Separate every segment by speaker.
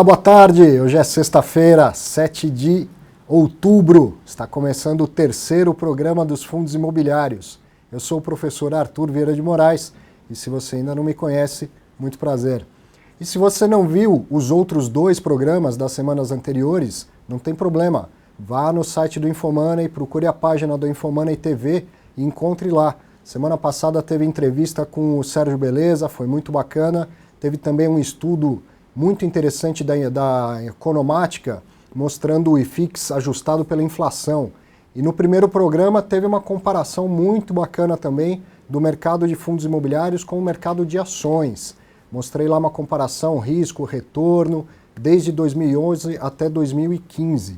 Speaker 1: Olá, boa tarde. Hoje é sexta-feira, 7 de outubro. Está começando o terceiro programa dos fundos imobiliários. Eu sou o professor Arthur Vieira de Moraes e se você ainda não me conhece, muito prazer. E se você não viu os outros dois programas das semanas anteriores, não tem problema. Vá no site do Infomoney, procure a página do Infomoney TV e encontre lá. Semana passada teve entrevista com o Sérgio Beleza, foi muito bacana. Teve também um estudo muito interessante da Economática, mostrando o IFIX ajustado pela inflação. E no primeiro programa teve uma comparação muito bacana também do mercado de fundos imobiliários com o mercado de ações. Mostrei lá uma comparação risco-retorno desde 2011 até 2015.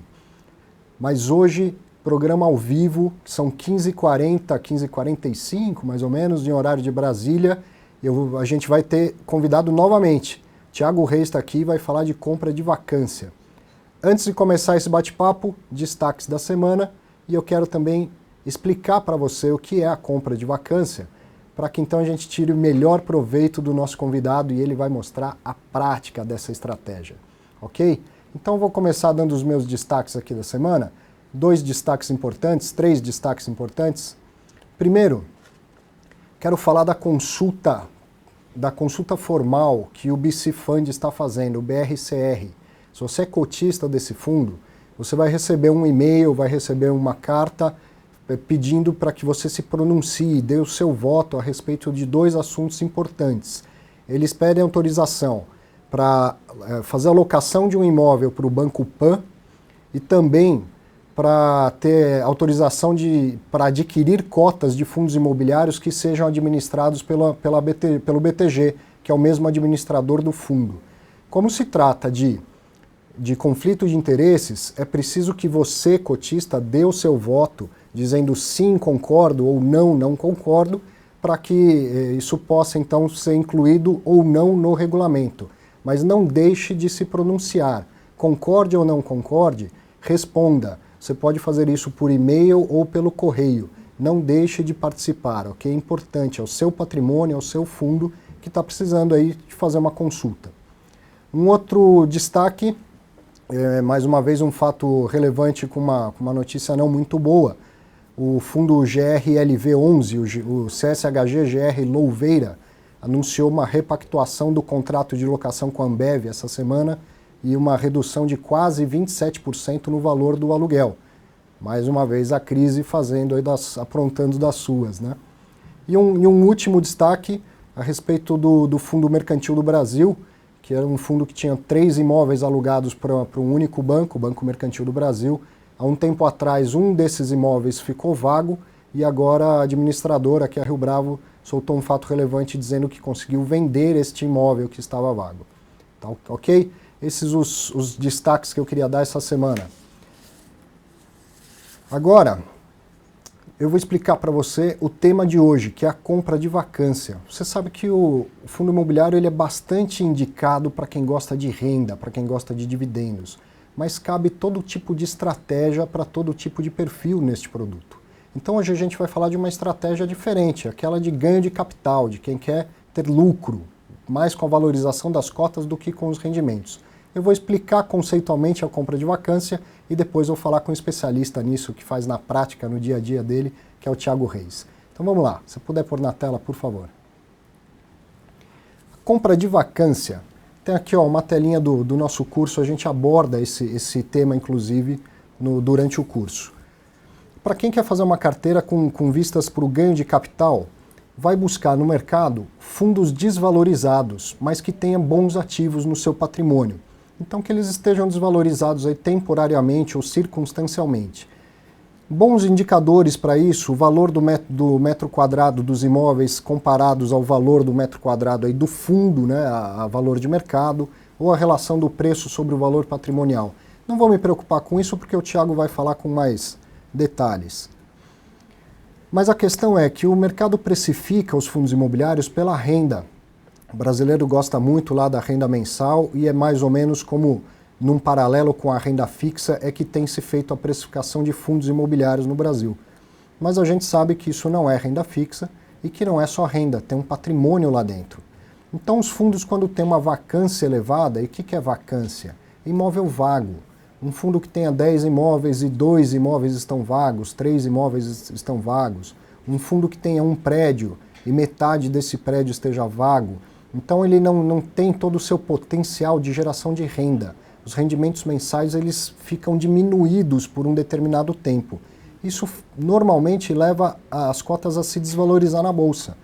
Speaker 1: Mas hoje, programa ao vivo, são 15h40, 15h45, mais ou menos, em horário de Brasília. A gente vai ter convidado novamente. Thiago Reis está aqui e vai falar de compra de vacância. Antes de começar esse bate-papo, destaques da semana, e eu quero também explicar para você o que é a compra de vacância, para que então a gente tire o melhor proveito do nosso convidado e ele vai mostrar a prática dessa estratégia, ok? Então vou começar dando os meus destaques aqui da semana. Três destaques importantes. Primeiro, quero falar da consulta formal que o BC Fund está fazendo, o BRCR. Se você é cotista desse fundo, você vai receber um e-mail, vai receber uma carta pedindo para que você se pronuncie, dê o seu voto a respeito de dois assuntos importantes. Eles pedem autorização para fazer a locação de um imóvel para o Banco Pan e também para ter autorização para adquirir cotas de fundos imobiliários que sejam administrados pelo BTG, que é o mesmo administrador do fundo. Como se trata de conflito de interesses, é preciso que você, cotista, dê o seu voto, dizendo sim, concordo, ou não, não concordo, para que isso possa então ser incluído ou não no regulamento. Mas não deixe de se pronunciar. Concorde ou não concorde, responda. Você pode fazer isso por e-mail ou pelo correio. Não deixe de participar, ok? É importante, é o seu patrimônio, é o seu fundo que está precisando aí de fazer uma consulta. Um outro destaque, mais uma vez um fato relevante com uma notícia não muito boa. O fundo GRLV11, o CSHG GR Louveira, anunciou uma repactuação do contrato de locação com a Ambev essa semana, e uma redução de quase 27% no valor do aluguel. Mais uma vez a crise aprontando das suas, né? E um último destaque a respeito do Fundo Mercantil do Brasil, que era um fundo que tinha 3 imóveis alugados para um único banco, o Banco Mercantil do Brasil. Há um tempo atrás um desses imóveis ficou vago e agora a administradora, aqui a Rio Bravo, soltou um fato relevante dizendo que conseguiu vender este imóvel que estava vago. Tá, ok? Esses os destaques que eu queria dar essa semana. Agora, eu vou explicar para você o tema de hoje, que é a compra de vacância. Você sabe que o fundo imobiliário ele é bastante indicado para quem gosta de renda, para quem gosta de dividendos, mas cabe todo tipo de estratégia para todo tipo de perfil neste produto. Então hoje a gente vai falar de uma estratégia diferente, aquela de ganho de capital, de quem quer ter lucro, mais com a valorização das cotas do que com os rendimentos. Eu vou explicar conceitualmente a compra de vacância e depois eu vou falar com um especialista nisso, que faz na prática, no dia a dia dele, que é o Thiago Reis. Então vamos lá, se puder pôr na tela, por favor. A compra de vacância, tem aqui uma telinha do nosso curso, a gente aborda esse tema, inclusive, durante o curso. Para quem quer fazer uma carteira com vistas para o ganho de capital, vai buscar no mercado fundos desvalorizados, mas que tenham bons ativos no seu patrimônio. Então que eles estejam desvalorizados aí temporariamente ou circunstancialmente. Bons indicadores para isso, o valor do metro quadrado dos imóveis comparados ao valor do metro quadrado aí do fundo, né, a valor de mercado, ou a relação do preço sobre o valor patrimonial. Não vou me preocupar com isso porque o Thiago vai falar com mais detalhes. Mas a questão é que o mercado precifica os fundos imobiliários pela renda. O brasileiro gosta muito lá da renda mensal e é mais ou menos como num paralelo com a renda fixa é que tem se feito a precificação de fundos imobiliários no Brasil. Mas a gente sabe que isso não é renda fixa e que não é só renda, tem um patrimônio lá dentro. Então os fundos, quando tem uma vacância elevada, e o que é vacância? Imóvel vago. Um fundo que tenha 10 imóveis e 2 imóveis estão vagos, 3 imóveis estão vagos. Um fundo que tenha um prédio e metade desse prédio esteja vago. Então ele não tem todo o seu potencial de geração de renda. Os rendimentos mensais eles ficam diminuídos por um determinado tempo. Isso normalmente leva as cotas a se desvalorizar na bolsa.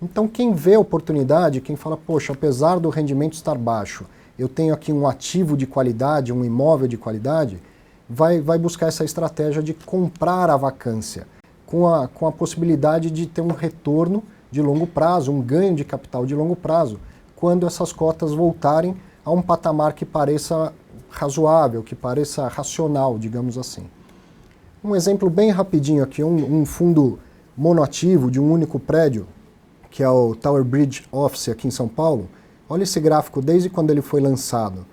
Speaker 1: Então quem vê a oportunidade, quem fala, poxa, apesar do rendimento estar baixo, eu tenho aqui um ativo de qualidade, um imóvel de qualidade, vai buscar essa estratégia de comprar a vacância, com a possibilidade de ter um retorno de longo prazo, um ganho de capital de longo prazo, quando essas cotas voltarem a um patamar que pareça razoável, que pareça racional, digamos assim. Um exemplo bem rapidinho aqui, um fundo monoativo de um único prédio, que é o Tower Bridge Office aqui em São Paulo. Olha esse gráfico desde quando ele foi lançado.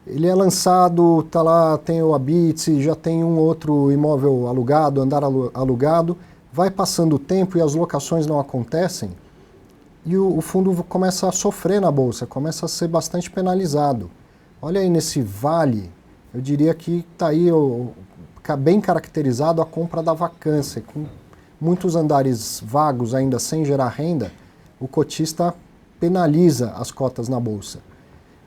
Speaker 1: Ele é lançado, tá lá, tem o Habite, já tem um outro imóvel alugado, andar alugado, vai passando o tempo e as locações não acontecem, e o fundo começa a sofrer na bolsa, começa a ser bastante penalizado. Olha aí nesse vale, eu diria que está aí bem caracterizado a compra da vacância, com muitos andares vagos ainda sem gerar renda, o cotista penaliza as cotas na bolsa.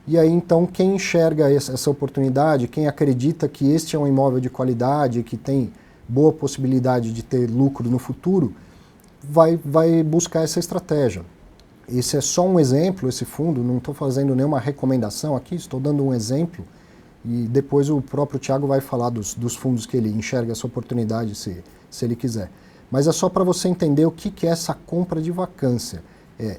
Speaker 1: E aí então quem enxerga essa oportunidade, quem acredita que este é um imóvel de qualidade, que tem boa possibilidade de ter lucro no futuro, vai buscar essa estratégia. Esse é só um exemplo, esse fundo, não estou fazendo nenhuma recomendação aqui, estou dando um exemplo, e depois o próprio Thiago vai falar dos fundos que ele enxerga essa oportunidade, se ele quiser. Mas é só para você entender o que é essa compra de vacância. É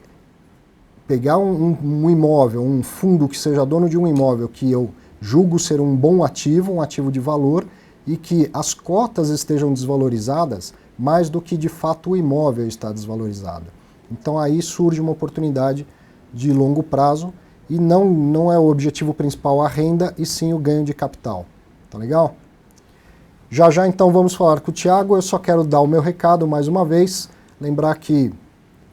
Speaker 1: pegar um imóvel, um fundo que seja dono de um imóvel que eu julgo ser um bom ativo, um ativo de valor, e que as cotas estejam desvalorizadas mais do que de fato o imóvel está desvalorizado. Então aí surge uma oportunidade de longo prazo e não é o objetivo principal a renda e sim o ganho de capital. Tá legal? Já então vamos falar com o Thiago. Eu só quero dar o meu recado mais uma vez, lembrar que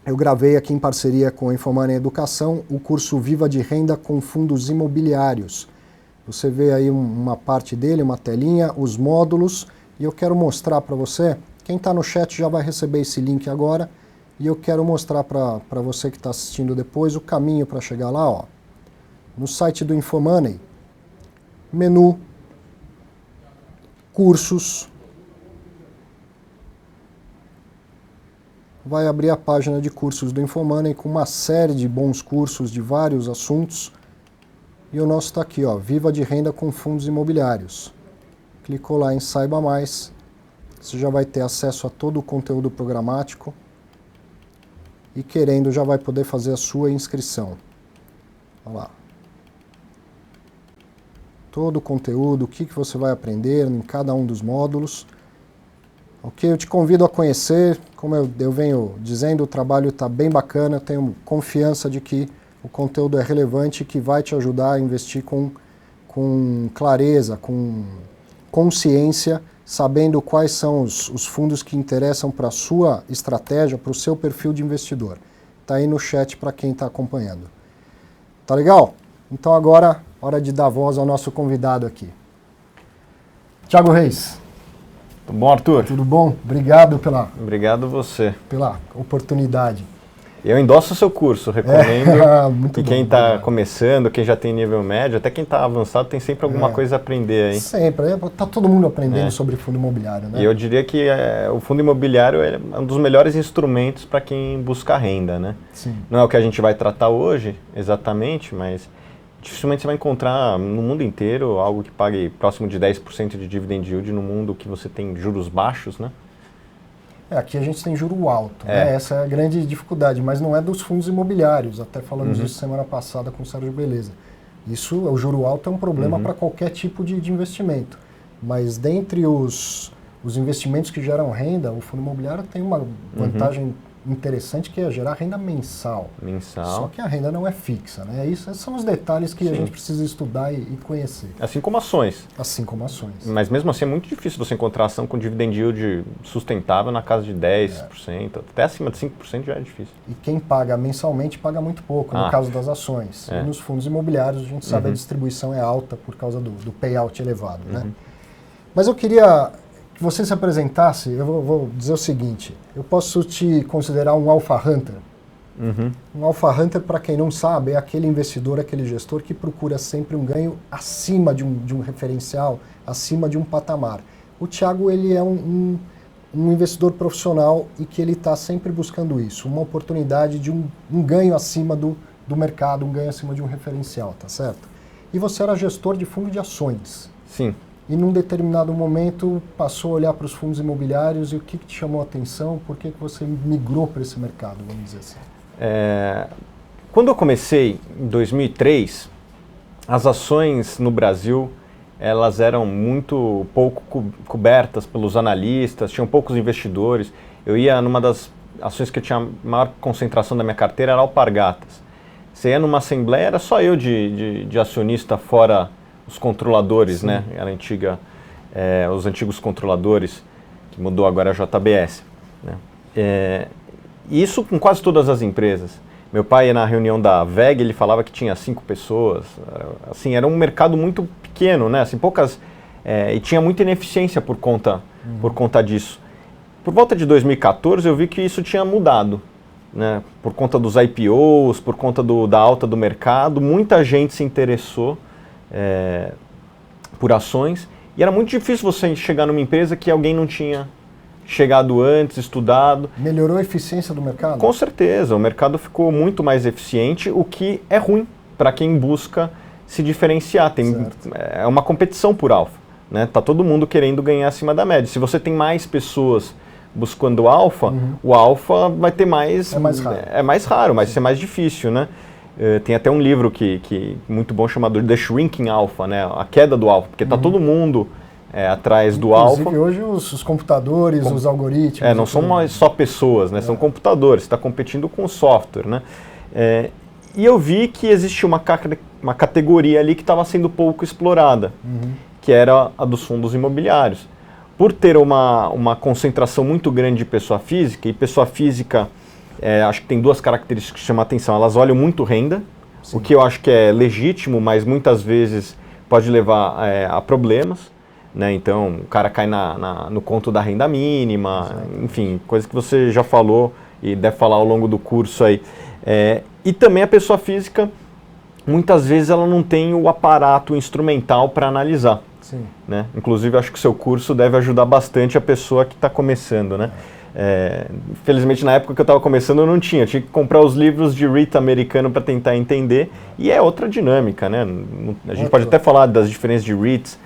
Speaker 1: eu gravei aqui em parceria com a Infomoney Educação o curso Viva de Renda com Fundos Imobiliários. Você vê aí uma parte dele, uma telinha, os módulos, e eu quero mostrar para você, quem está no chat já vai receber esse link agora, e eu quero mostrar para você que está assistindo depois o caminho para chegar lá. Ó. No site do Infomoney, menu, cursos, vai abrir a página de cursos do Infomoney com uma série de bons cursos de vários assuntos. E o nosso está aqui, ó, Viva de Renda com Fundos Imobiliários. Clicou lá em Saiba Mais, você já vai ter acesso a todo o conteúdo programático e querendo já vai poder fazer a sua inscrição. Olha lá. Todo o conteúdo, o que você vai aprender em cada um dos módulos. Ok, eu te convido a conhecer, como eu venho dizendo, o trabalho está bem bacana, eu tenho confiança de que o conteúdo é relevante e que vai te ajudar a investir com clareza, com consciência, sabendo quais são os fundos que interessam para a sua estratégia, para o seu perfil de investidor. Está aí no chat para quem está acompanhando. Tá legal? Então agora, hora de dar voz ao nosso convidado aqui. Thiago Reis.
Speaker 2: Tudo bom, Arthur?
Speaker 1: Tudo bom? Obrigado
Speaker 2: Obrigado você.
Speaker 1: Pela oportunidade.
Speaker 2: Eu endosso o seu curso, recomendo
Speaker 1: muito
Speaker 2: que quem está começando, quem já tem nível médio, até quem está avançado, tem sempre alguma coisa a aprender aí.
Speaker 1: Sempre, está todo mundo aprendendo sobre fundo imobiliário, né?
Speaker 2: E eu diria que o fundo imobiliário é um dos melhores instrumentos para quem busca renda, né?
Speaker 1: Sim.
Speaker 2: Não é o que a gente vai tratar hoje, exatamente, mas dificilmente você vai encontrar no mundo inteiro algo que pague próximo de 10% de dividend yield no mundo que você tem juros baixos, né?
Speaker 1: Aqui a gente tem juro alto, né? Essa é a grande dificuldade, mas não é dos fundos imobiliários, até falamos disso semana passada com o Sérgio Beleza. Isso, o juro alto é um problema para qualquer tipo de investimento, mas dentre os investimentos que geram renda, o fundo imobiliário tem uma vantagem interessante que é gerar renda mensal. Só que a renda não é fixa, né? Esses são os detalhes que a gente precisa estudar e conhecer.
Speaker 2: Assim como ações.
Speaker 1: Assim como ações.
Speaker 2: Mas mesmo assim é muito difícil você encontrar ação com dividend yield sustentável na casa de 10%, até acima de 5% já é difícil.
Speaker 1: E quem paga mensalmente paga muito pouco, no caso das ações. E nos fundos imobiliários a gente sabe a distribuição é alta por causa do payout elevado, né? Mas eu queria que você se apresentasse, eu vou dizer o seguinte, eu posso te considerar um alpha hunter? Um alpha hunter, para quem não sabe, é aquele investidor, aquele gestor que procura sempre um ganho acima de um referencial, acima de um patamar. O Thiago, ele é um investidor profissional e que ele está sempre buscando isso, uma oportunidade de um ganho acima do mercado, um ganho acima de um referencial, tá certo? E você era gestor de fundo de ações.
Speaker 2: Sim.
Speaker 1: E num determinado momento passou a olhar para os fundos imobiliários e o que te chamou a atenção? Por que você migrou para esse mercado, vamos dizer assim?
Speaker 2: Quando eu comecei, em 2003, as ações no Brasil, elas eram muito pouco cobertas pelos analistas, tinham poucos investidores. Eu ia numa das ações que eu tinha maior concentração da minha carteira, era Alpargatas. Você ia numa assembleia, era só eu de acionista, fora os controladores, né? Era os antigos controladores, que mudou agora a JBS. Né? Isso com quase todas as empresas. Meu pai ia na reunião da VEG, ele falava que tinha 5 pessoas. Assim, era um mercado muito pequeno, né? Assim, poucas, e tinha muita ineficiência por conta disso. Por volta de 2014 eu vi que isso tinha mudado. Né? Por conta dos IPOs, por conta da alta do mercado, muita gente se interessou por ações, e era muito difícil você chegar numa empresa que alguém não tinha chegado antes, estudado.
Speaker 1: Melhorou a eficiência do mercado?
Speaker 2: Com certeza, o mercado ficou muito mais eficiente, o que é ruim para quem busca se diferenciar. É uma competição por alfa, né? Tá todo mundo querendo ganhar acima da média. Se você tem mais pessoas buscando alfa, o alfa vai ter mais...
Speaker 1: É mais raro.
Speaker 2: É mais raro, vai ser mais difícil, né? Tem até um livro que muito bom chamado The Shrinking Alpha, né? A queda do alfa, porque está todo mundo atrás do alfa.
Speaker 1: Inclusive hoje os computadores, os algoritmos...
Speaker 2: não são mais só pessoas, né? São computadores, você está competindo com o software, né? E eu vi que existia uma categoria ali que estava sendo pouco explorada, que era a dos fundos imobiliários. Por ter uma concentração muito grande de pessoa física, e pessoa física... acho que tem 2 características que chamam a atenção. Elas olham muito renda, o que eu acho que é legítimo, mas muitas vezes pode levar a problemas. Né? Então, o cara cai no conto da renda mínima, enfim, coisa que você já falou e deve falar ao longo do curso aí. E também a pessoa física, muitas vezes ela não tem o aparato instrumental para analisar.
Speaker 1: Sim.
Speaker 2: Né? Inclusive, acho que o seu curso deve ajudar bastante a pessoa que está começando, né? Felizmente na época que eu estava começando eu tinha que comprar os livros de REIT americano para tentar entender, e é outra dinâmica, né? A gente pode até falar das diferenças de REITs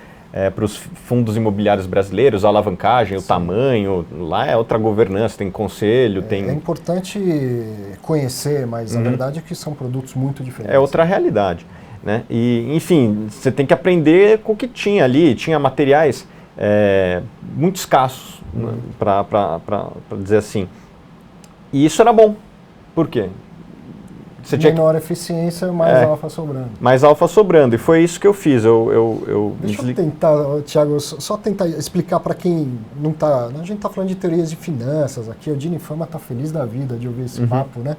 Speaker 2: para os fundos imobiliários brasileiros, a alavancagem, o tamanho, lá é outra governança, tem conselho, tem...
Speaker 1: É importante conhecer, mas a verdade é que são produtos muito diferentes.
Speaker 2: É outra realidade, né? E, enfim, você tem que aprender com o que tinha ali, tinha materiais muito escassos, né, para dizer assim. E isso era bom. Por quê? Você
Speaker 1: menor eficiência, mais alfa sobrando.
Speaker 2: Mais alfa sobrando, e foi isso que eu fiz.
Speaker 1: Deixa eu tentar, Thiago, só tentar explicar para quem não está... A gente está falando de teorias de finanças aqui, o Dini Fama está feliz da vida de ouvir esse papo, né?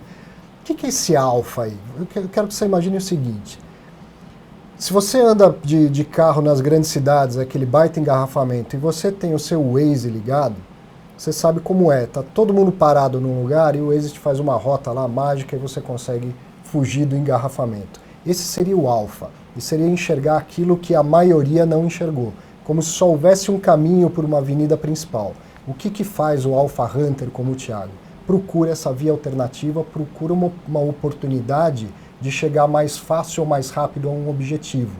Speaker 1: O que é esse alfa aí? Eu quero que você imagine o seguinte. Se você anda de carro nas grandes cidades, aquele baita engarrafamento, e você tem o seu Waze ligado, você sabe como é. Tá todo mundo parado num lugar e o Waze te faz uma rota lá mágica e você consegue fugir do engarrafamento. Esse seria o alfa. E seria enxergar aquilo que a maioria não enxergou. Como se só houvesse um caminho por uma avenida principal. O que faz o alfa hunter como o Thiago? Procura essa via alternativa, procura uma oportunidade de chegar mais fácil ou mais rápido a um objetivo.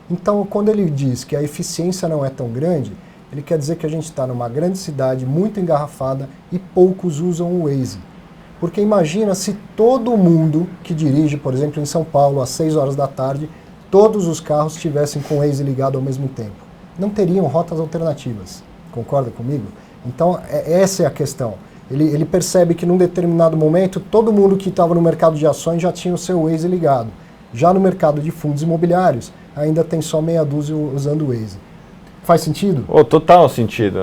Speaker 1: Então, quando ele diz que a eficiência não é tão grande, ele quer dizer que a gente está numa grande cidade muito engarrafada e poucos usam o Waze. Porque imagina se todo mundo que dirige, por exemplo, em São Paulo, às 6 horas da tarde, todos os carros estivessem com o Waze ligado ao mesmo tempo. Não teriam rotas alternativas. Concorda comigo? Então, essa é a questão. Ele percebe que num determinado momento todo mundo que estava no mercado de ações já tinha o seu Waze ligado. Já no mercado de fundos imobiliários, ainda tem só meia dúzia usando o Waze. Faz sentido?
Speaker 2: Total sentido.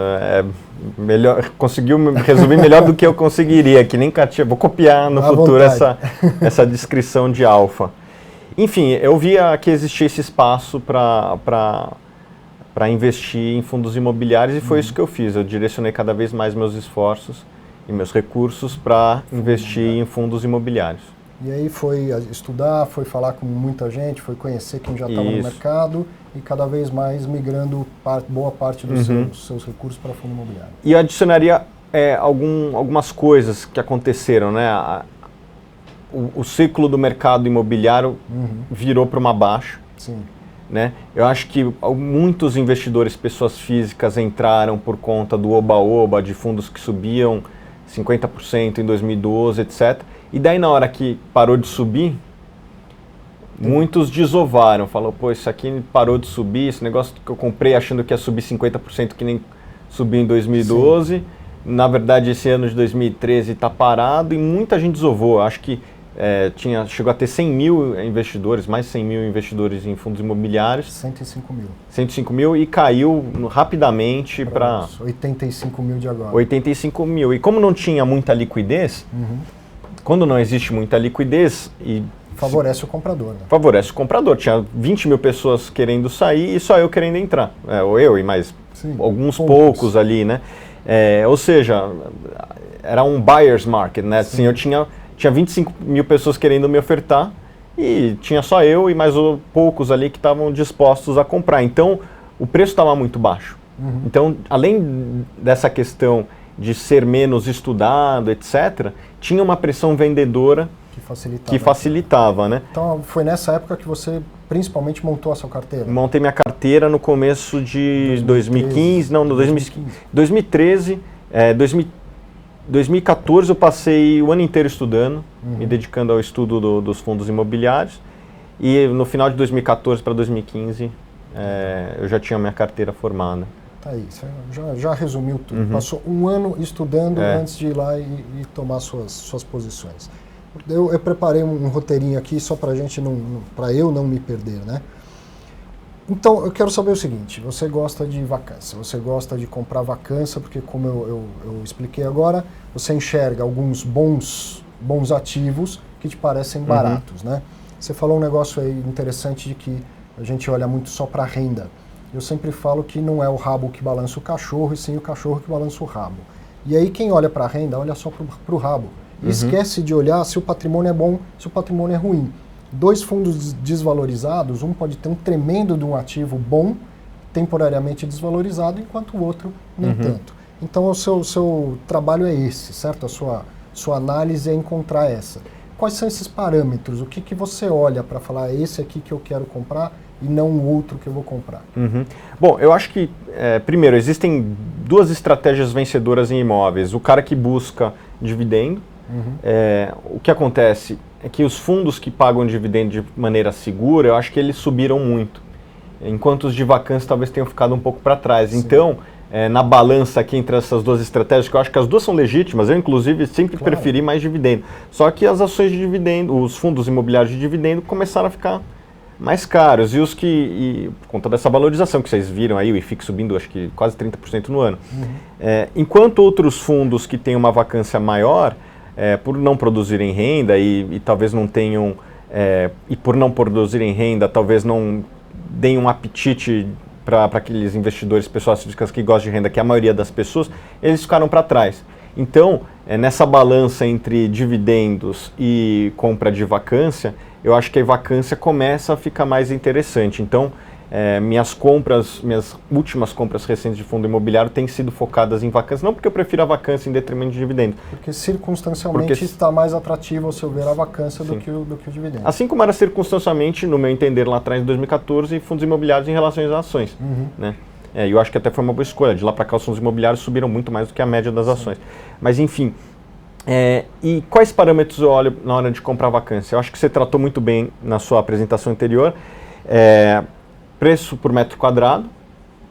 Speaker 2: Melhor, conseguiu resumir melhor do que eu conseguiria, que nem Katia. Vou copiar no futuro essa descrição de alfa. Enfim, eu via que existia esse espaço para investir em fundos imobiliários e foi isso que eu fiz. Eu direcionei cada vez mais meus esforços e meus recursos para investir em fundos imobiliários.
Speaker 1: E aí foi estudar, foi falar com muita gente, foi conhecer quem já estava no mercado e cada vez mais migrando boa parte dos seus recursos para fundo imobiliário.
Speaker 2: E eu adicionaria algumas coisas que aconteceram, né? O ciclo do mercado imobiliário virou para uma baixa.
Speaker 1: Sim.
Speaker 2: Né? Eu acho que muitos investidores, pessoas físicas, entraram por conta do oba-oba, de fundos que subiam 50% em 2012, etc. E daí na hora que parou de subir, muitos desovaram, falaram, pô, isso aqui parou de subir, esse negócio que eu comprei achando que ia subir 50% que nem subiu em 2012, sim. Na verdade esse ano de 2013 está parado e muita gente desovou. Acho que chegou a ter 100 mil investidores, mais 100 mil investidores em fundos imobiliários.
Speaker 1: 105 mil.
Speaker 2: 105 mil e caiu rapidamente para
Speaker 1: 85 mil de agora.
Speaker 2: 85 mil. E como não tinha muita liquidez, quando não existe muita liquidez...
Speaker 1: Favorece o comprador, né?
Speaker 2: Favorece o comprador. Tinha 20 mil pessoas querendo sair e só eu querendo entrar. Ou eu e mais alguns poucos ali, né? Ou seja, era um buyer's market, né? Assim, eu tinha 25 mil pessoas querendo me ofertar e tinha só eu e mais poucos ali que estavam dispostos a comprar. Então, o preço estava muito baixo. Então, além dessa questão de ser menos estudado, etc., tinha uma pressão vendedora que facilitava, né?
Speaker 1: Então, foi nessa época que você principalmente montou a sua carteira?
Speaker 2: Montei minha carteira no começo de 2015, não, no 2013, 2014 eu passei o ano inteiro estudando, me dedicando ao estudo dos fundos imobiliários, e no final de 2014 para 2015 eu já tinha minha carteira formada.
Speaker 1: Tá aí, você já resumiu tudo. Passou um ano estudando antes de ir lá e tomar suas posições. Eu preparei um roteirinho aqui só para eu não me perder, né? Então, eu quero saber o seguinte, você gosta de vacância, você gosta de comprar vacância, porque como eu expliquei agora, você enxerga alguns bons ativos que te parecem baratos, né? Você falou um negócio aí interessante de que a gente olha muito só para a renda. Eu sempre falo que não é o rabo que balança o cachorro, e sim o cachorro que balança o rabo. E aí quem olha para a renda, olha só para o rabo. E esquece de olhar se o patrimônio é bom, se o patrimônio é ruim. Dois fundos desvalorizados, um pode ter um tremendo de um ativo bom, temporariamente desvalorizado, enquanto o outro nem tanto. Então o seu trabalho é esse, certo? A sua análise é encontrar essa. Quais são esses parâmetros? O que você olha para falar, esse aqui que eu quero comprar e não o outro que eu vou comprar?
Speaker 2: Bom, eu acho que, primeiro, existem duas estratégias vencedoras em imóveis. O cara que busca dividendo, o que acontece é que os fundos que pagam dividendo de maneira segura, eu acho que eles subiram muito, enquanto os de vacância talvez tenham ficado um pouco para trás. Sim. Então, na balança aqui entre essas duas estratégias, que eu acho que as duas são legítimas, eu inclusive sempre preferi mais dividendo. Só que as ações de dividendo, os fundos imobiliários de dividendo começaram a ficar mais caros. E os que, por conta dessa valorização que vocês viram aí, o IFIX subindo acho que quase 30% no ano. Enquanto outros fundos que têm uma vacância maior, por não produzirem renda e talvez não tenham, e por não produzirem renda, talvez não deem um apetite para aqueles investidores, pessoas físicas que gostam de renda, que é a maioria das pessoas, eles ficaram para trás. Então, nessa balança entre dividendos e compra de vacância, eu acho que a vacância começa a ficar mais interessante. Então, minhas últimas compras recentes de fundo imobiliário têm sido focadas em vacância, não porque eu prefiro a vacância em detrimento de dividendo.
Speaker 1: Porque circunstancialmente está mais atrativo, ao seu ver, a vacância do que o dividendo.
Speaker 2: Assim como era circunstancialmente, no meu entender, lá atrás, em 2014, fundos imobiliários em relação às ações. Né? Eu acho que até foi uma boa escolha. De lá para cá, os fundos imobiliários subiram muito mais do que a média das ações. Mas, enfim, e quais parâmetros eu olho na hora de comprar vacância? Eu acho que você tratou muito bem na sua apresentação anterior. Preço por metro quadrado,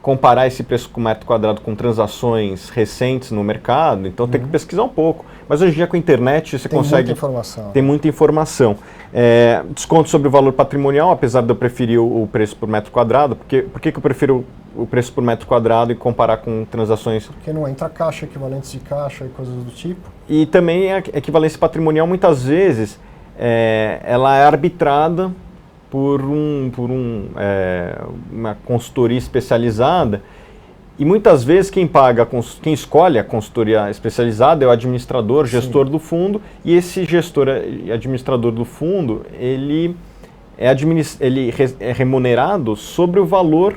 Speaker 2: comparar esse preço por metro quadrado com transações recentes no mercado, então tem que pesquisar um pouco. Mas hoje em dia com a internet você consegue... Tem muita informação. Desconto sobre o valor patrimonial, apesar de eu preferir o preço por metro quadrado. Por que eu prefiro o preço por metro quadrado e comparar com transações...
Speaker 1: Porque não entra caixa, equivalentes de caixa e coisas do tipo.
Speaker 2: E também a equivalência patrimonial, muitas vezes, ela é arbitrada por uma consultoria especializada, e muitas vezes quem escolhe a consultoria especializada é o administrador, gestor do fundo, e esse gestor e administrador do fundo, ele é remunerado sobre o valor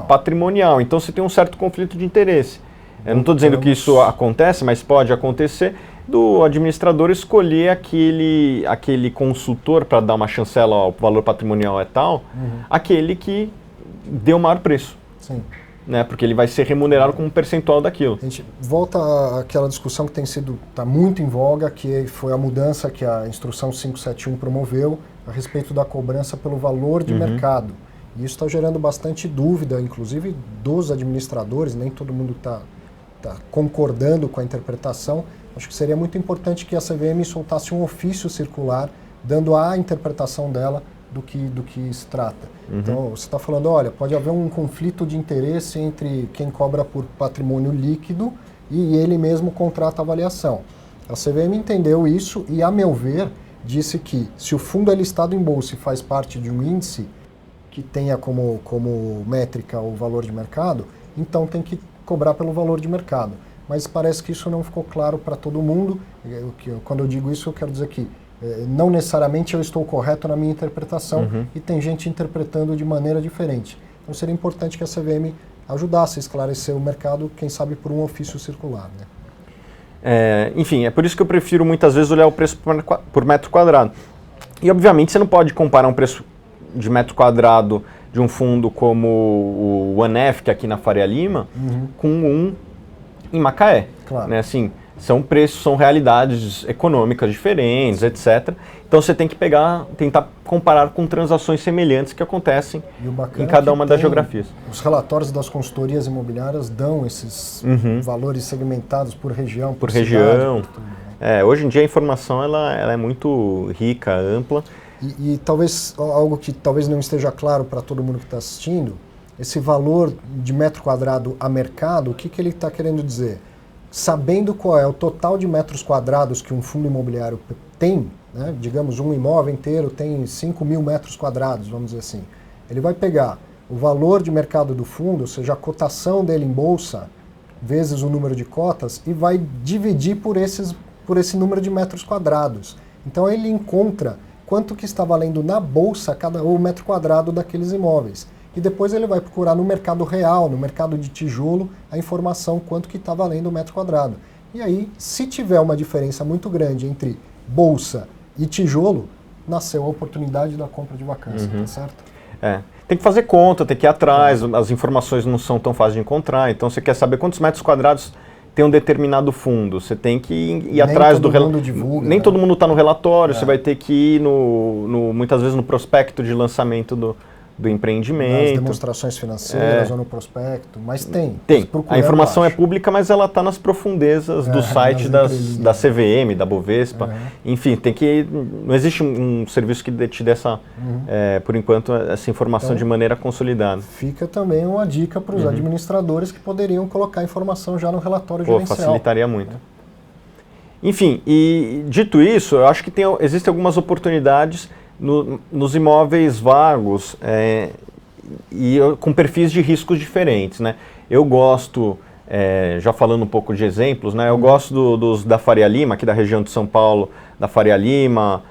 Speaker 2: patrimonial. Então você tem um certo conflito de interesse. Eu não estou dizendo que isso acontece, mas pode acontecer do administrador escolher aquele consultor para dar uma chancela ao valor patrimonial é tal, aquele que deu o maior preço.
Speaker 1: Sim.
Speaker 2: Né, porque ele vai ser remunerado com um percentual daquilo.
Speaker 1: A gente volta àquela discussão que está muito em voga, que foi a mudança que a Instrução 571 promoveu a respeito da cobrança pelo valor de mercado. E isso está gerando bastante dúvida, inclusive dos administradores, nem todo mundo está concordando com a interpretação. Acho que seria muito importante que a CVM soltasse um ofício circular, dando a interpretação dela do que se trata. Então, você está falando, olha, pode haver um conflito de interesse entre quem cobra por patrimônio líquido e ele mesmo contrata a avaliação. A CVM entendeu isso e, a meu ver, disse que se o fundo é listado em bolsa e faz parte de um índice que tenha como métrica o valor de mercado, então tem que cobrar pelo valor de mercado. Mas parece que isso não ficou claro para todo mundo. Quando eu digo isso, eu quero dizer que não necessariamente eu estou correto na minha interpretação e tem gente interpretando de maneira diferente. Então seria importante que a CVM ajudasse a esclarecer o mercado, quem sabe por um ofício circular. Né?
Speaker 2: Enfim, é por isso que eu prefiro muitas vezes olhar o preço por metro quadrado. E obviamente você não pode comparar um preço de metro quadrado de um fundo como o OneF, que é aqui na Faria Lima, com um em Macaé.
Speaker 1: Claro.
Speaker 2: Né? Assim, são preços, são realidades econômicas diferentes, etc. Então você tem que tentar comparar com transações semelhantes que acontecem em cada uma das geografias.
Speaker 1: Os relatórios das consultorias imobiliárias dão esses valores segmentados por região, por cidade,
Speaker 2: região.
Speaker 1: Por tudo, né?
Speaker 2: Hoje em dia a informação ela é muito rica, ampla.
Speaker 1: E talvez algo que talvez não esteja claro para todo mundo que está assistindo, esse valor de metro quadrado a mercado, o que ele está querendo dizer? Sabendo qual é o total de metros quadrados que um fundo imobiliário tem, né? Digamos, um imóvel inteiro tem 5.000 metros quadrados, vamos dizer assim. Ele vai pegar o valor de mercado do fundo, ou seja, a cotação dele em bolsa, vezes o número de cotas, e vai dividir por esse número de metros quadrados. Então ele encontra quanto que está valendo na bolsa o metro quadrado daqueles imóveis. E depois ele vai procurar no mercado real, no mercado de tijolo, a informação quanto que está valendo o metro quadrado. E aí, se tiver uma diferença muito grande entre bolsa e tijolo, nasceu a oportunidade da compra de vacância, tá certo?
Speaker 2: Tem que fazer conta, tem que ir atrás, as informações não são tão fáceis de encontrar, então você quer saber quantos metros quadrados tem um determinado fundo, você tem que ir atrás do relatório. Nem todo mundo está no relatório, você vai ter que ir muitas vezes no prospecto de lançamento do empreendimento.
Speaker 1: Nas demonstrações financeiras ou no prospecto, mas tem.
Speaker 2: A informação é pública, mas ela está nas profundezas do site da CVM, da Bovespa. Enfim, não existe um serviço que te dê por enquanto, essa informação então, de maneira consolidada.
Speaker 1: Fica também uma dica para os administradores que poderiam colocar a informação já no relatório gerencial.
Speaker 2: Facilitaria muito. Enfim, e dito isso, eu acho que existem algumas oportunidades nos imóveis vagos com perfis de riscos diferentes, né? Eu gosto, já falando um pouco de exemplos, né? Eu gosto dos da Faria Lima, aqui da região de São Paulo, da Faria Lima,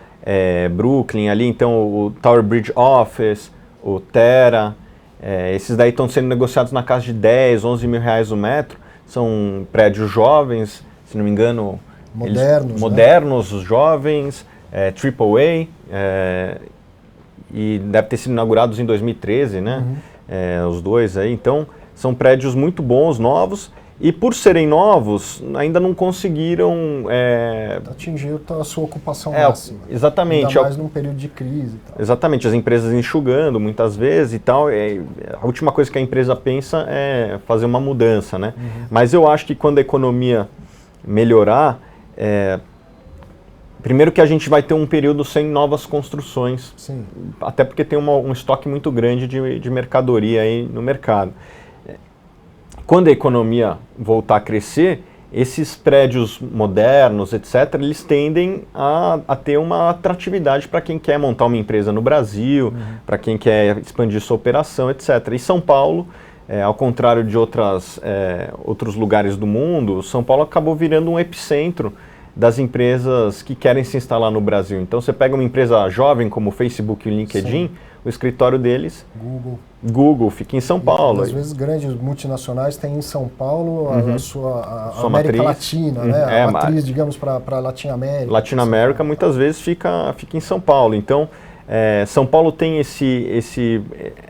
Speaker 2: Brooklyn ali, então o Tower Bridge Office, o Terra, esses daí estão sendo negociados na casa de 10, 11 mil reais o metro, são prédios jovens, se não me engano, modernos, jovens, AAA, e deve ter sido inaugurados em 2013, né? Os dois aí. Então, são prédios muito bons, novos, E por serem novos, ainda não conseguiram...
Speaker 1: atingir a sua ocupação máxima.
Speaker 2: Exatamente.
Speaker 1: Ainda mais num período de crise e tal.
Speaker 2: Exatamente, as empresas enxugando muitas vezes e tal. A última coisa que a empresa pensa é fazer uma mudança, né? Mas eu acho que quando a economia melhorar, primeiro que a gente vai ter um período sem novas construções.
Speaker 1: Sim.
Speaker 2: Até porque tem um estoque muito grande de mercadoria aí no mercado. Quando a economia voltar a crescer, esses prédios modernos, etc., eles tendem a ter uma atratividade para quem quer montar uma empresa no Brasil, para quem quer expandir sua operação, etc. E São Paulo, ao contrário de outros lugares do mundo, São Paulo acabou virando um epicentro das empresas que querem se instalar no Brasil. Então você pega uma empresa jovem como o Facebook e o LinkedIn, sim, o escritório deles, Google fica em São Paulo.
Speaker 1: Às vezes grandes multinacionais têm em São Paulo a sua América
Speaker 2: matriz.
Speaker 1: Latina, né? A matriz, digamos, para a Latinoamérica.
Speaker 2: Latinoamérica muitas vezes fica em São Paulo. Então, São Paulo tem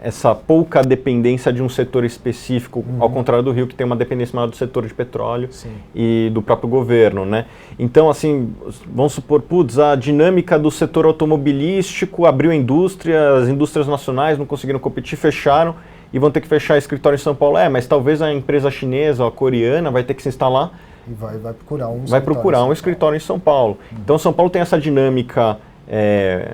Speaker 2: essa pouca dependência de um setor específico, ao contrário do Rio, que tem uma dependência maior do setor de petróleo, sim, e do próprio governo, né? Então, assim, vamos supor, a dinâmica do setor automobilístico abriu indústria, as indústrias nacionais não conseguiram competir, fecharam e vão ter que fechar escritório em São Paulo. Mas talvez a empresa chinesa ou a coreana vai ter que se instalar
Speaker 1: e vai
Speaker 2: procurar um escritório em São Paulo. Então, São Paulo tem essa dinâmica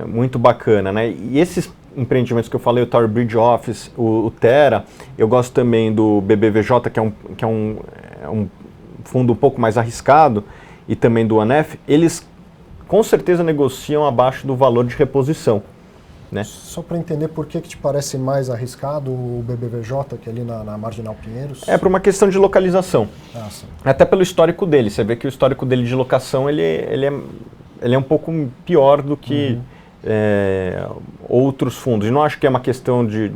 Speaker 2: muito bacana, né? E esses empreendimentos que eu falei, o Tower Bridge Office, o Terra, eu gosto também do BBVJ, que é um fundo um pouco mais arriscado, e também do ANEF, eles com certeza negociam abaixo do valor de reposição, né?
Speaker 1: Só para entender por que te parece mais arriscado o BBVJ, que é ali na Marginal Pinheiros?
Speaker 2: Por uma questão de localização.
Speaker 1: Sim.
Speaker 2: Até pelo histórico dele. Você vê que o histórico dele de locação, ele é um pouco pior do que outros fundos. E não acho que é uma questão de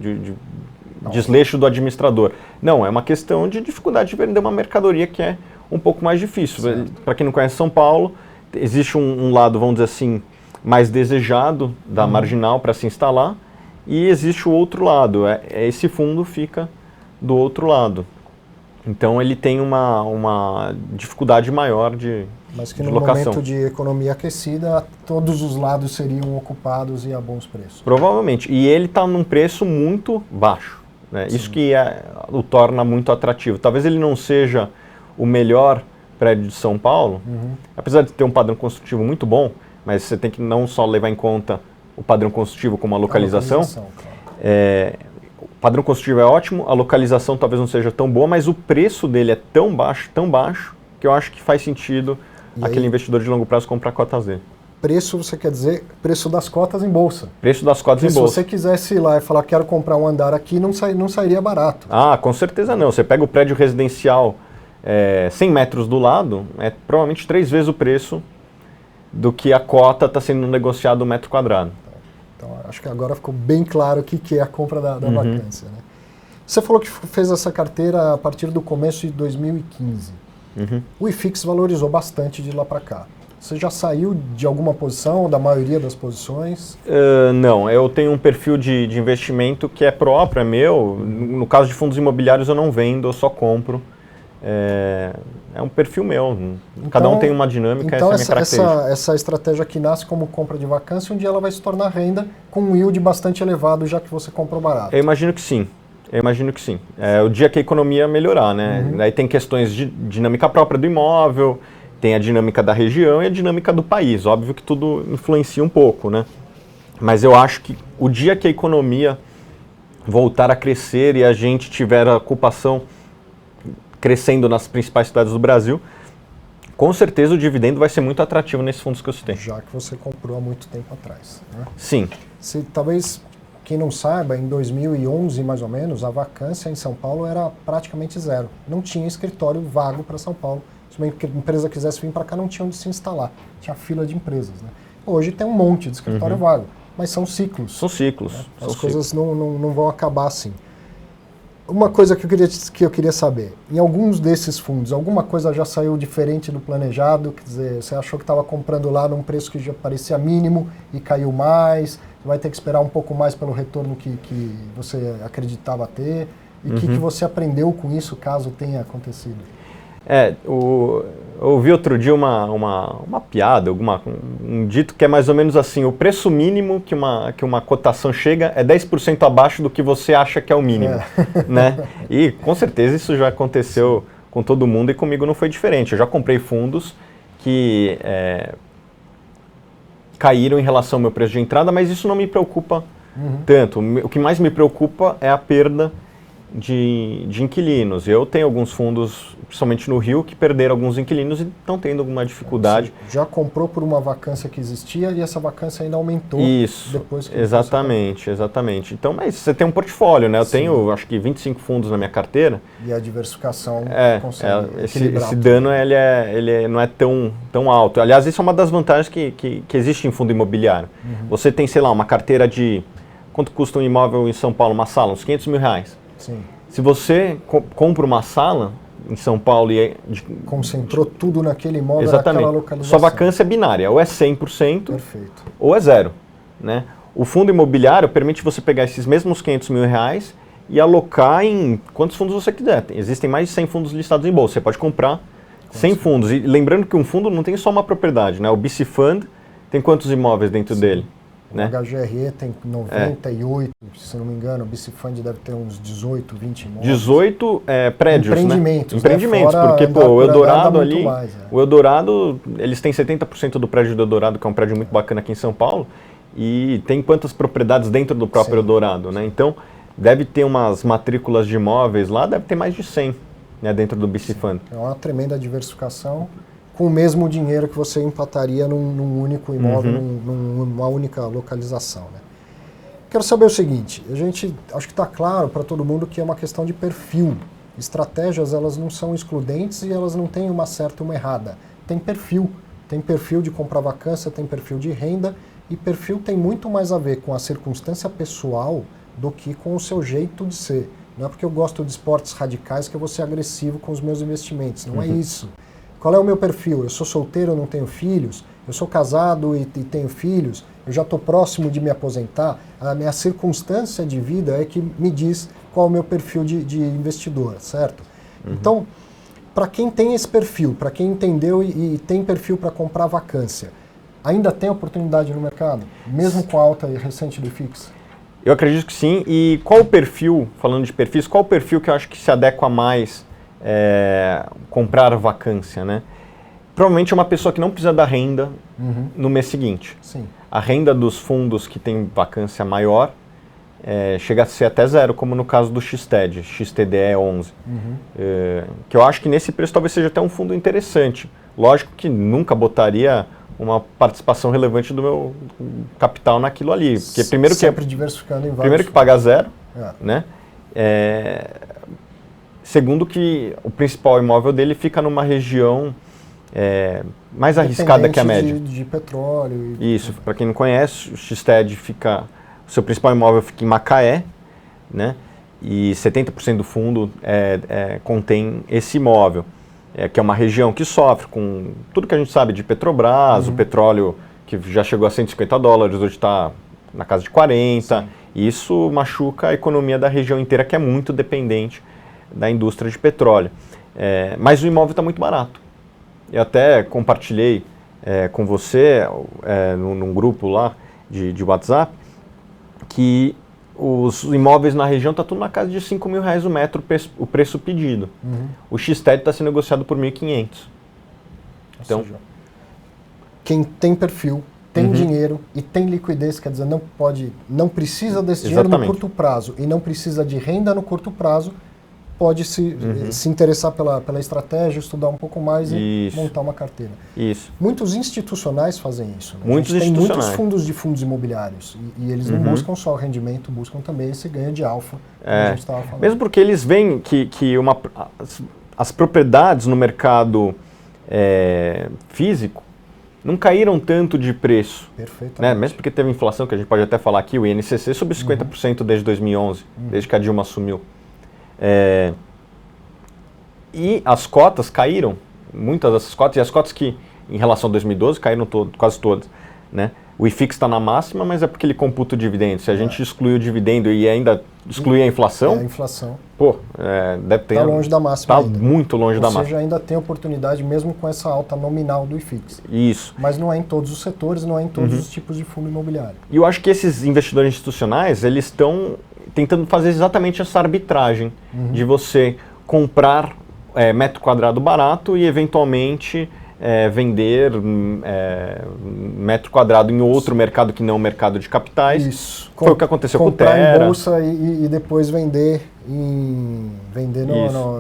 Speaker 2: desleixo do administrador. Não, é uma questão de dificuldade de vender uma mercadoria que é um pouco mais difícil. Para quem não conhece São Paulo, existe um lado, vamos dizer assim, mais desejado da Marginal para se instalar, e existe o outro lado. Esse fundo fica do outro lado. Então ele tem uma dificuldade maior de
Speaker 1: Mas que no
Speaker 2: locação.
Speaker 1: Momento de economia aquecida, todos os lados seriam ocupados e a bons preços.
Speaker 2: Provavelmente. E ele está num preço muito baixo, né? Isso que o torna muito atrativo. Talvez ele não seja o melhor prédio de São Paulo, apesar de ter um padrão construtivo muito bom, mas você tem que não só levar em conta o padrão construtivo como a localização.
Speaker 1: Claro.
Speaker 2: O padrão construtivo é ótimo, a localização talvez não seja tão boa, mas o preço dele é tão baixo, que eu acho que faz sentido aquele investidor de longo prazo comprar cota Z.
Speaker 1: Preço, você quer dizer preço das cotas em bolsa?
Speaker 2: Preço das cotas em bolsa.
Speaker 1: Se você quisesse ir lá e falar, quero comprar um andar aqui, não sairia barato.
Speaker 2: Com certeza não. Você pega o prédio residencial 100 metros do lado, é provavelmente 3 vezes o preço do que a cota está sendo negociado um metro quadrado.
Speaker 1: Então, acho que agora ficou bem claro o que é a compra da vacância, né? Você falou que fez essa carteira a partir do começo de 2015. O IFIX valorizou bastante de lá para cá. Você já saiu de alguma posição, ou da maioria das posições?
Speaker 2: Não, eu tenho um perfil de investimento que é próprio, é meu. No caso de fundos imobiliários eu não vendo, eu só compro. É um perfil meu. Cada um tem uma dinâmica,
Speaker 1: então
Speaker 2: essa é a minha característica.
Speaker 1: Essa estratégia que nasce como compra de vacância, um dia ela vai se tornar renda com um yield bastante elevado, já que você comprou barato.
Speaker 2: Eu imagino que sim. O dia que a economia melhorar, né? Daí tem questões de dinâmica própria do imóvel, tem a dinâmica da região e a dinâmica do país. Óbvio que tudo influencia um pouco, né? Mas eu acho que o dia que a economia voltar a crescer e a gente tiver a ocupação crescendo nas principais cidades do Brasil, com certeza o dividendo vai ser muito atrativo nesses fundos que eu citei.
Speaker 1: Já que você comprou há muito tempo atrás, né?
Speaker 2: Sim.
Speaker 1: Talvez quem não saiba, em 2011 mais ou menos, a vacância em São Paulo era praticamente zero. Não tinha escritório vago para São Paulo. Se uma empresa quisesse vir para cá, não tinha onde se instalar. Tinha fila de empresas, né? Hoje tem um monte de escritório vago, mas são ciclos.
Speaker 2: São ciclos.
Speaker 1: Né? As coisas não vão acabar assim. Uma coisa que eu queria saber, em alguns desses fundos, alguma coisa já saiu diferente do planejado? Quer dizer, você achou que estava comprando lá num preço que já parecia mínimo e caiu mais? Você vai ter que esperar um pouco mais pelo retorno que você acreditava ter? E o que você aprendeu com isso, caso tenha acontecido?
Speaker 2: Eu ouvi outro dia uma piada, um dito que é mais ou menos assim: o preço mínimo que uma cotação chega é 10% abaixo do que você acha que é o mínimo. Né? E com certeza isso já aconteceu com todo mundo e comigo não foi diferente. Eu já comprei fundos que caíram em relação ao meu preço de entrada, mas isso não me preocupa tanto. O que mais me preocupa é a perda de inquilinos. Eu tenho alguns fundos, principalmente no Rio, que perderam alguns inquilinos e estão tendo alguma dificuldade.
Speaker 1: Você já comprou por uma vacância que existia e essa vacância ainda aumentou.
Speaker 2: Isso,
Speaker 1: depois que
Speaker 2: exatamente. Então, mas você tem um portfólio, né? Eu tenho, acho que 25 fundos na minha carteira.
Speaker 1: E a diversificação consegue
Speaker 2: esse dano ele não é tão alto. Aliás, isso é uma das vantagens que existe em fundo imobiliário. Você tem, sei lá, uma carteira de... Quanto custa um imóvel em São Paulo, uma sala? Uns R$500 mil.
Speaker 1: Sim.
Speaker 2: Se você compra uma sala em São Paulo e...
Speaker 1: Concentrou tudo naquele imóvel,
Speaker 2: exatamente,
Speaker 1: naquela localização.
Speaker 2: Sua vacância é binária, ou é 100%,
Speaker 1: perfeito,
Speaker 2: ou é zero. Né? O fundo imobiliário permite você pegar esses mesmos R$500 mil e alocar em quantos fundos você quiser. Existem mais de 100 fundos listados em bolsa. Você pode comprar 100 fundos. E lembrando que um fundo não tem só uma propriedade. Né? O BC Fund tem quantos imóveis dentro dele?
Speaker 1: O HGRE tem 98, se não me engano, o BC Fund deve ter uns 18, 20 imóveis.
Speaker 2: 18 prédios,
Speaker 1: empreendimentos,
Speaker 2: né? Empreendimentos,
Speaker 1: né?
Speaker 2: Porque o Eldorado ali,
Speaker 1: mais,
Speaker 2: o Eldorado, eles têm 70% do prédio do Eldorado, que é um prédio muito bacana aqui em São Paulo, e tem quantas propriedades dentro do próprio Eldorado, né? Então, deve ter umas matrículas de imóveis lá, deve ter mais de 100, né, dentro do BC Fund.
Speaker 1: É uma tremenda diversificação, com o mesmo dinheiro que você empataria num único imóvel, numa única localização. Né? Quero saber o seguinte, acho que está claro para todo mundo que é uma questão de perfil. Estratégias, elas não são excludentes e elas não têm uma certa e uma errada. Tem perfil de comprar vacância, tem perfil de renda, e perfil tem muito mais a ver com a circunstância pessoal do que com o seu jeito de ser. Não é porque eu gosto de esportes radicais que eu vou ser agressivo com os meus investimentos, não é isso. Qual é o meu perfil? Eu sou solteiro, eu não tenho filhos? Eu sou casado e tenho filhos? Eu já estou próximo de me aposentar? A minha circunstância de vida é que me diz qual é o meu perfil de investidor, certo? Então, para quem tem esse perfil, para quem entendeu e tem perfil para comprar vacância, ainda tem oportunidade no mercado? Mesmo com a alta recente do IFIX?
Speaker 2: Eu acredito que sim. E qual o perfil, falando de perfis, qual o perfil que eu acho que se adequa mais comprar vacância, né? Provavelmente é uma pessoa que não precisa da renda no mês seguinte.
Speaker 1: Sim.
Speaker 2: A renda dos fundos que tem vacância maior chega a ser até zero, como no caso do XTED, XTDE 11. Que eu acho que nesse preço talvez seja até um fundo interessante. Lógico que nunca botaria uma participação relevante do meu capital naquilo ali. Porque primeiro
Speaker 1: sempre diversificando em vários.
Speaker 2: Primeiro que paga zero, né? Segundo que o principal imóvel dele fica numa região mais arriscada que a média.
Speaker 1: De petróleo.
Speaker 2: Isso, para quem não conhece, o XTED fica... O seu principal imóvel fica em Macaé, né? E 70% do fundo contém esse imóvel, que é uma região que sofre com tudo que a gente sabe de Petrobras, o petróleo que já chegou a $150, hoje está na casa de 40, e isso machuca a economia da região inteira, que é muito dependente da indústria de petróleo. Mas o imóvel está muito barato. Eu até compartilhei com você, num grupo lá de WhatsApp, que os imóveis na região estão tudo na casa de R$5 mil o metro, o preço pedido. O XTED está sendo negociado por 1.500. Então,
Speaker 1: quem tem perfil, tem dinheiro e tem liquidez, quer dizer, não precisa desse dinheiro no curto prazo e não precisa de renda no curto prazo, pode se interessar pela estratégia, estudar um pouco mais e montar uma carteira.
Speaker 2: Isso.
Speaker 1: Muitos institucionais fazem isso. Né?
Speaker 2: Tem muitos
Speaker 1: fundos imobiliários e eles não buscam só rendimento, buscam também esse ganho de alfa que a gente estava falando.
Speaker 2: Mesmo porque eles veem que as propriedades no mercado físico não caíram tanto de preço.
Speaker 1: Perfeitamente.
Speaker 2: Né? Mesmo porque teve inflação, que a gente pode até falar aqui, o INCC subiu 50% desde 2011, desde que a Dilma assumiu. E as cotas caíram, muitas dessas cotas, e as cotas que, em relação a 2012, caíram quase todas. Né? o IFIX está na máxima, mas é porque ele computa o dividendo. Se a gente excluir o dividendo e ainda excluir a inflação...
Speaker 1: A inflação.
Speaker 2: Pô, deve ter...
Speaker 1: Está longe da máxima ainda.
Speaker 2: Está muito longe da máxima.
Speaker 1: Ou seja, ainda tem oportunidade mesmo com essa alta nominal do IFIX.
Speaker 2: Isso.
Speaker 1: Mas não é em todos os setores, não é em todos os tipos de fundo imobiliário.
Speaker 2: E eu acho que esses investidores institucionais, eles estão tentando fazer exatamente essa arbitragem de você comprar metro quadrado barato e eventualmente vender metro quadrado em outro mercado que não o mercado de capitais.
Speaker 1: Isso.
Speaker 2: Foi o que aconteceu com o
Speaker 1: Comprar
Speaker 2: Terra.
Speaker 1: em bolsa e depois vender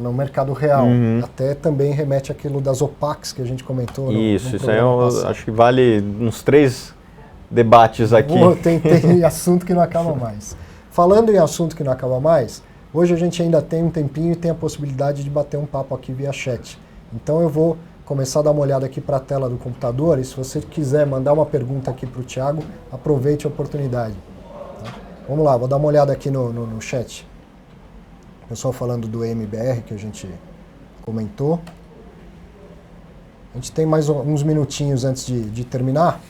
Speaker 1: no mercado real. Até também remete àquilo das OPACs que a gente comentou.
Speaker 2: Isso aí eu acho que vale uns 3 debates aqui.
Speaker 1: Tem assunto que não acaba mais. Falando em assunto que não acaba mais, hoje a gente ainda tem um tempinho e tem a possibilidade de bater um papo aqui via chat. Então eu vou começar a dar uma olhada aqui para a tela do computador e se você quiser mandar uma pergunta aqui para o Thiago, aproveite a oportunidade. Tá? Vamos lá, vou dar uma olhada aqui no chat. Pessoal falando do MBR que a gente comentou. A gente tem mais uns minutinhos antes de terminar.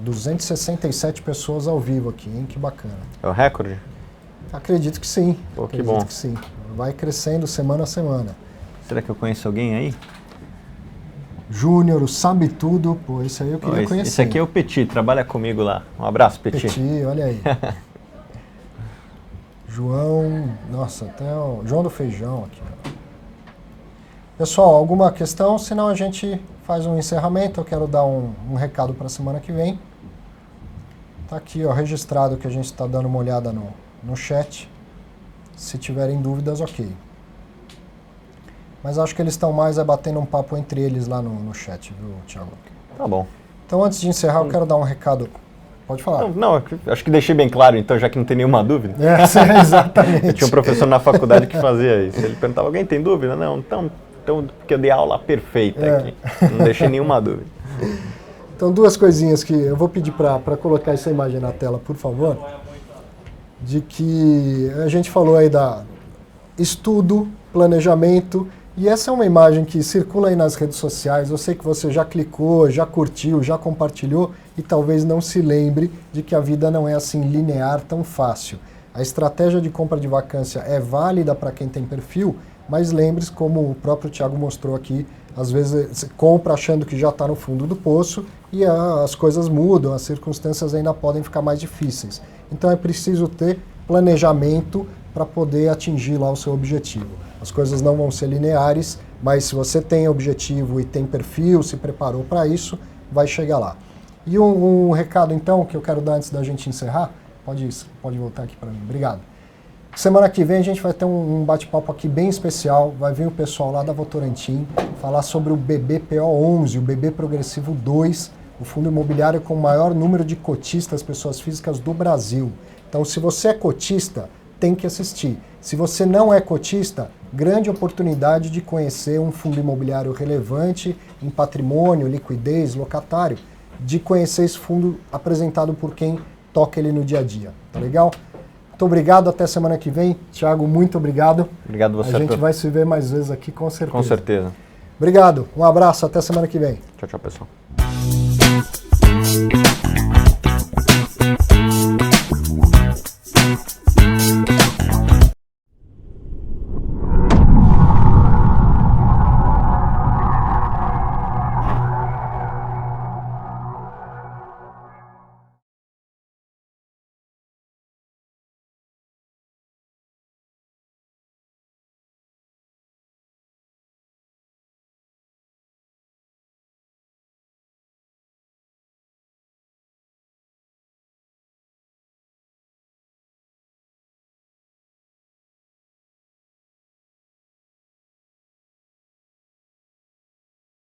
Speaker 1: 267 pessoas ao vivo aqui, hein? Que bacana.
Speaker 2: É o recorde?
Speaker 1: Acredito que sim.
Speaker 2: Pô, que bom.
Speaker 1: Que sim. Vai crescendo semana a semana.
Speaker 2: Será que eu conheço alguém aí?
Speaker 1: Júnior, Sabe Tudo. Pô, esse aí eu queria conhecer.
Speaker 2: Esse aqui é o Petit, trabalha comigo lá. Um abraço, Petit.
Speaker 1: Petit, olha aí. João, nossa, até o João do Feijão aqui. Ó. Pessoal, alguma questão? Senão a gente faz um encerramento. Eu quero dar um recado para a semana que vem. Tá aqui, ó, registrado que a gente está dando uma olhada no chat. Se tiverem dúvidas, ok. Mas acho que eles estão mais batendo um papo entre eles lá no chat, viu, Thiago?
Speaker 2: Tá bom.
Speaker 1: Então, antes de encerrar, eu quero dar um recado. Pode falar.
Speaker 2: Não, acho que deixei bem claro, então, já que não tem nenhuma dúvida.
Speaker 1: Exatamente.
Speaker 2: Eu tinha um professor na faculdade que fazia isso. Ele perguntava, alguém tem dúvida? Não, então porque eu dei aula perfeita aqui. Não deixei nenhuma dúvida.
Speaker 1: Então, 2 coisinhas que eu vou pedir para colocar essa imagem na tela, por favor. De que a gente falou aí da estudo, planejamento, e essa é uma imagem que circula aí nas redes sociais. Eu sei que você já clicou, já curtiu, já compartilhou e talvez não se lembre de que a vida não é assim linear, tão fácil. A estratégia de compra de vacância é válida para quem tem perfil, mas lembre-se, como o próprio Thiago mostrou aqui, às vezes você compra achando que já está no fundo do poço e as coisas mudam, as circunstâncias ainda podem ficar mais difíceis. Então é preciso ter planejamento para poder atingir lá o seu objetivo. As coisas não vão ser lineares, mas se você tem objetivo e tem perfil, se preparou para isso, vai chegar lá. E um recado então que eu quero dar antes da gente encerrar, pode voltar aqui para mim, obrigado. Semana que vem a gente vai ter um bate-papo aqui bem especial, vai vir o pessoal lá da Votorantim falar sobre o BBPO11, o BB Progressivo 2, o fundo imobiliário com o maior número de cotistas, pessoas físicas do Brasil. Então se você é cotista, tem que assistir. Se você não é cotista, grande oportunidade de conhecer um fundo imobiliário relevante em patrimônio, liquidez, locatário, de conhecer esse fundo apresentado por quem toca ele no dia a dia. Tá legal? Muito obrigado, até semana que vem. Thiago, muito obrigado.
Speaker 2: Obrigado você.
Speaker 1: A gente vai se ver mais vezes aqui, com certeza.
Speaker 2: Com certeza.
Speaker 1: Obrigado, um abraço, até semana que vem.
Speaker 2: Tchau, tchau, pessoal.